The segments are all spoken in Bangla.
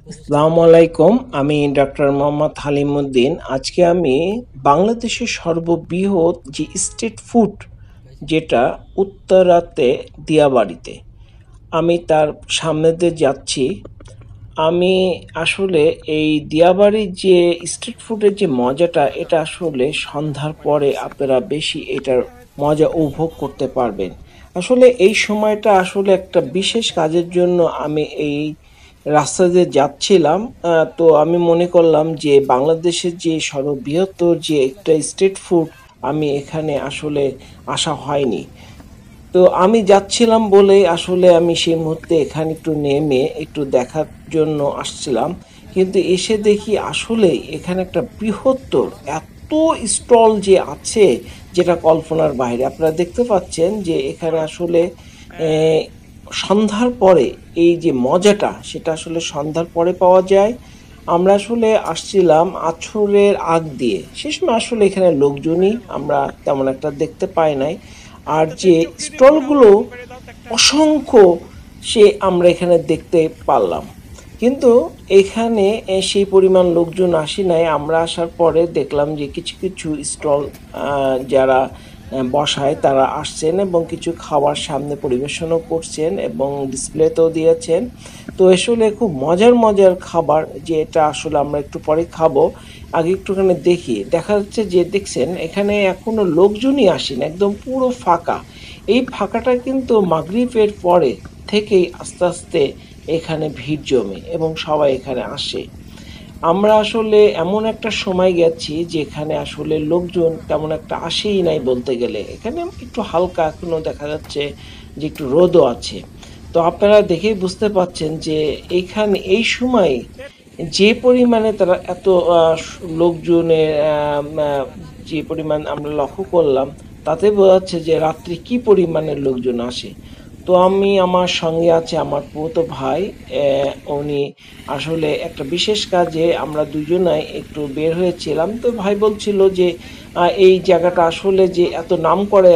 আসসালামু আলাইকুম। আমি ডক্টর মোহাম্মদ হালিমুদ্দিন। আজকে আমি বাংলাদেশের সর্ববৃহৎ যে স্ট্রিট ফুড যেটা উত্তরাতে দিয়াবাড়িতে, আমি তার সামনে দিয়ে যাচ্ছি। আমি আসলে এই দিয়াবাড়ির যে স্ট্রিট ফুডের যে মজাটা, এটা আসলে সন্ধ্যার পরে আপনারা বেশি এটার মজা উপভোগ করতে পারবেন। আসলে এই সময়টা আসলে একটা বিশেষ কাজের জন্য আমি এই রাস্তা দিয়ে যাচ্ছিলাম। তো আমি মনে করলাম যে বাংলাদেশের যে সর্ববৃহত্তর যে একটা স্ট্রিট ফুড, আমি এখানে আসলে আসা হয়নি। তো আমি যাচ্ছিলাম বলেই আসলে আমি সেই মুহূর্তে এখানে একটু নেমে একটু দেখার জন্য আসছিলাম। কিন্তু এসে দেখি আসলে এখানে একটা বৃহত্তর এত স্টল যে আছে, যেটা কল্পনার বাইরে। আপনারা দেখতে পাচ্ছেন যে এখানে আসলে আহ, সন্ধ্যার পরে এই যে মজাটা, সেটা আসলে সন্ধ্যার পরে পাওয়া যায়। আমরা আসলে আসছিলাম আছরের আগ দিয়ে, সে সময় আসলে এখানে লোকজনই আমরা তেমন একটা দেখতে পাই নাই। আর যে স্টলগুলো অসংখ্য, সে আমরা এখানে দেখতে পারলাম। কিন্তু এখানে সেই পরিমাণ লোকজন আসি নাই। আমরা আসার পরে দেখলাম যে কিছু কিছু স্টল যারা বসায় তারা আসছেন এবং কিছু খাবার সামনে পরিবেশনও করছেন এবং ডিসপ্লেতেও দিয়েছেন। তো আসলে খুব মজার মজার খাবার, যে এটা আসলে আমরা একটু পরে খাবো। আগে একটুখানি দেখি, দেখা যাচ্ছে যে দেখছেন এখানে এখনো লোকজনই আসেন, একদম পুরো ফাঁকা। এই ফাঁকাটা কিন্তু মাগরিবের পরে থেকেই আস্তে আস্তে এখানে ভিড় জমে এবং সবাই এখানে আসে। আমরা আসলে এমন একটা সময় গেছি যেখানে আসলে লোকজন তেমন একটা আসেই নাই বলতে গেলে। এখানে একটু হালকা এখনো দেখা যাচ্ছে যে একটু রোদও আছে। তো আপনারা দেখেই বুঝতে পাচ্ছেন যে এইখানে এই সময় যে পরিমাণে তারা এত লোকজনের যে পরিমাণ আমরা লক্ষ্য করলাম, তাতে বোঝা যাচ্ছে যে রাত্রি কি পরিমাণে লোকজন আসে। তো আমি, আমার সঙ্গে আছে আমার ফুফাতো ভাই। উনি আসলে একটা বিশেষ কাজে আমরা দুজনাই একটু বের হয়েছিলাম। তো ভাই বলছিল যে এই জায়গাটা আসলে যে এত নাম করে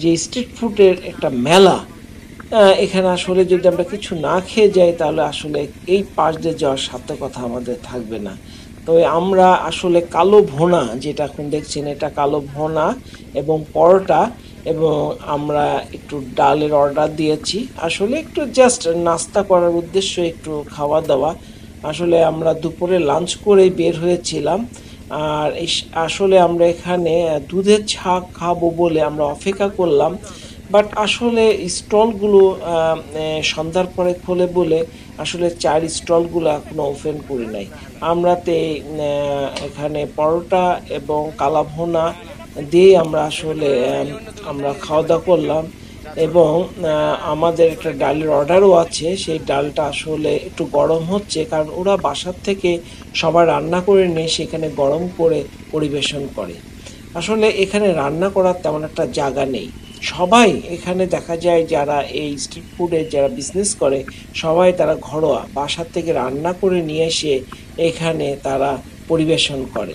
যে স্ট্রিট ফুডের একটা মেলা, এখানে আসলে যদি আমরা কিছু না খেয়ে যাই তাহলে আসলে এই পাশ দিয়ে যাওয়ার সার্থকতা আমাদের থাকবে না। তো আমরা আসলে কালো ভুনা, যেটা এখন দেখছেন, এটা কালো ভুনা এবং পরোটা, এবং আমরা একটু ডালের অর্ডার দিয়েছি। আসলে একটু জাস্ট নাস্তা করার উদ্দেশ্য, একটু খাওয়া দাওয়া। আসলে আমরা দুপুরে লাঞ্চ করে বের হয়েছিলাম। আর আসলে আমরা এখানে দুধের চা খাবো বলে আমরা অপেক্ষা করলাম। বাট আসলে স্টলগুলো সন্ধ্যার পরে খোলে বলে আসলে চার স্টলগুলো এখনো ওপেন করি নাই। আমরাতে এখানে পরোটা এবং কালাভুনা দিয়ে আমরা আসলে আমরা খাওয়া দাওয়া করলাম। এবং আমাদের একটা ডালের অর্ডারও আছে। সেই ডালটা আসলে একটু গরম হচ্ছে, কারণ ওরা বাসার থেকে সবার রান্না করে নিয়ে সেখানে গরম করে পরিবেশন করে। আসলে এখানে রান্না করার তেমন একটা জায়গা নেই। সবাই এখানে দেখা যায় যারা এই স্ট্রিট ফুডের যারা বিজনেস করে, সবাই তারা ঘরোয়া বাসার থেকে রান্না করে নিয়ে এসে এখানে তারা পরিবেশন করে।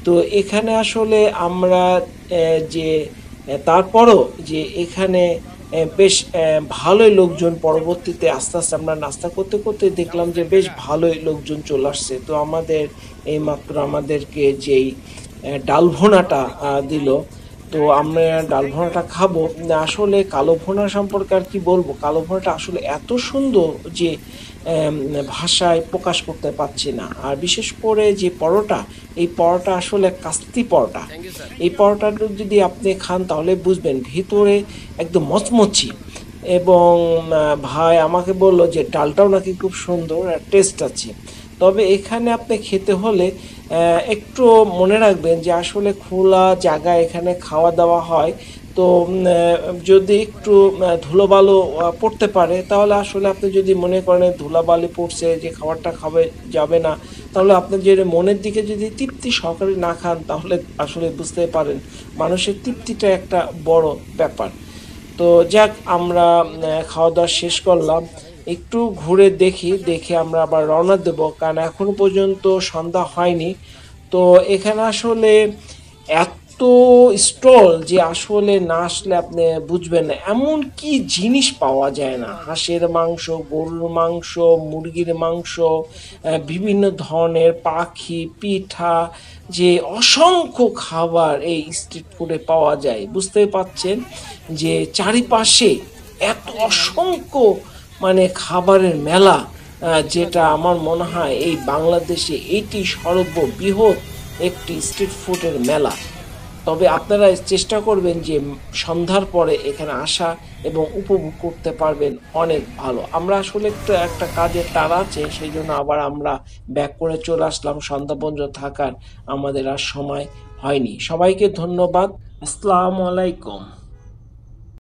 তো এখানে আসলে আমরা যে তারপরও যে এখানে বেশ ভালোই লোকজন, পরবর্তীতে আস্তে আস্তে আমরা নাস্তা করতে করতে দেখলাম যে বেশ ভালোই লোকজন চলে আসছে। তো আমাদের এইমাত্র আমাদেরকে যেই ডাল ভুনাটা দিল, তো আমরা ডাল ভুনাটা খাবো। আসলে কালো ভুনা সম্পর্কে আর কি বলবো, কালো ভুনাটা আসলে এত সুন্দর যে আম, ভাষায় প্রকাশ করতে পারছি না। আর বিশেষ করে যে পরোটা, এই পরোটা আসলে কাস্তি পরোটা। এই পরোটাটা যদি আপনি খান তাহলে বুঝবেন ভিতরে একদম মচমচি। এবং ভাই আমাকে বলল যে ডালটাও নাকি খুব সুন্দর আর টেস্ট আছে। তবে এখানে আপনি খেতে হলে একটু মনে রাখবেন যে আসলে খোলা জায়গায় এখানে খাওয়া দাওয়া হয়। তো যদি একটু ধুলোবালু পড়তে পারে, তাহলে আসলে আপনি যদি মনে করেন ধুলাবালি পড়ছে যে খাবারটা খাবে যাবে না, তাহলে আপনি যে মনের দিকে যদি তৃপ্তি সহকারে না খান, তাহলে আসলে বুঝতে পারেন মানুষের তৃপ্তিটা একটা বড় ব্যাপার। তো যাক, আমরা খাওয়া দাওয়া শেষ করলাম। একটু ঘুরে দেখি, দেখে আমরা আবার রওনা দেব, কারণ এখনো পর্যন্ত সন্ধ্যা হয়নি। তো এখানে আসলে এত স্টল যে আসলে না আসলে আপনি বুঝবেন না, এমন কি জিনিস পাওয়া যায় না। হাঁসের মাংস, গরুর মাংস, মুরগির মাংস, বিভিন্ন ধরনের পাখি, পিঠা, যে অসংখ্য খাবার এই স্ট্রিট ফুডে পাওয়া যায়। বুঝতেই পাচ্ছেন যে চারিপাশে এত অসংখ্য মানে খাবারের মেলা, যেটা আমার মনে হয় এই বাংলাদেশে এইটি সর্ববৃহৎ একটি স্ট্রিট ফুডের মেলা। তবে আপনারা চেষ্টা করবেন যে সন্ধ্যার পরে এখানে আসা এবং উপভোগ করতে পারবেন অনেক ভালো। আমরা আসলে একটু একটা কাজের তাড়া আছে, সেই জন্য আবার আমরা ব্যাক করে চলে আসলাম। সন্ধ্যা পর্যন্ত থাকার আমাদের আর সময় হয়নি। সবাইকে ধন্যবাদ। আসসালামু আলাইকুম।